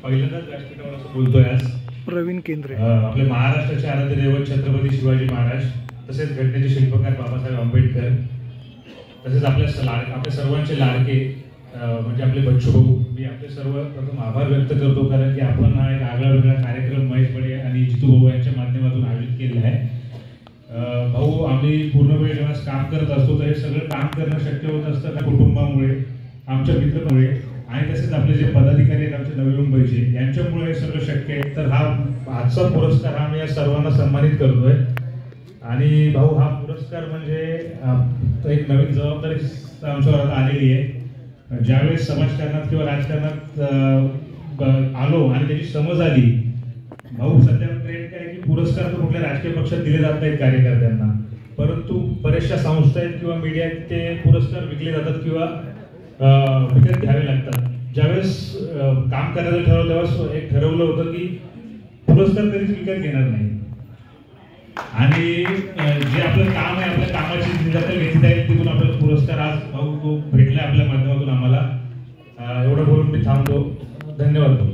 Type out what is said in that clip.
पहिल्यांदाच व्यासपीठावर असं बोलतोय आज. प्रवीण केंद्रे आपले महाराष्ट्राचे आराध्य दैवत छत्रपती शिवाजी महाराज, तसेच घटनेचे शिल्पकार बाबासाहेब आंबेडकर, तसेच आपल्या सर्वांचे लाडके म्हणजे आपले बच्चू भाऊ. मी आपले सर्वप्रथम आभार व्यक्त करतो, कारण की आपण हा एक आगळा वेगळा कार्यक्रम महेश बडे आणि जितू भाऊ यांच्या माध्यमातून आयोजित केलेला आहे. भाऊ, आम्ही पूर्ण वेळ जेव्हा काम करत असतो तर हे सगळं काम करणं शक्य होत असतं त्या कुटुंबामुळे, आमच्या मित्रांमुळे आणि तसेच आपले जे पदाधिकारी आहेत आमचे नवी मुंबईचे, यांच्यामुळे हे सगळं शक्य आहे. तर हा आजचा पुरस्कार हा मी या सर्वांना सन्मानित करतोय. आणि भाऊ, हा पुरस्कार म्हणजे एक नवीन जबाबदारी आमच्यावर आलेली आहे. ज्यावेळेस समाजकारणात किंवा राजकारणात आलो आणि त्याची समज आली, भाऊ सध्या ट्रेंड काय की पुरस्कार तर कुठल्या राजकीय पक्षात दिले जात नाहीत कार्यकर्त्यांना, परंतु बऱ्याचशा संस्था आहेत किंवा मीडिया आहेत ते पुरस्कार विकले जातात किंवा विकत घ्यावे लागतात. ज्यावेळेस काम करायचं ठरवलं तेव्हा एक ठरवलं होतं की पुरस्कार कधीच विकत घेणार नाही आणि जे आपलं काम आहे आपल्या कामाची जिंदगी घेतली जाईल तिथून आपल्याला पुरस्कार आज भाऊ तो भेटला आपल्या माध्यमातून आम्हाला. एवढं बोलून मी थांबतो. धन्यवाद भाऊ.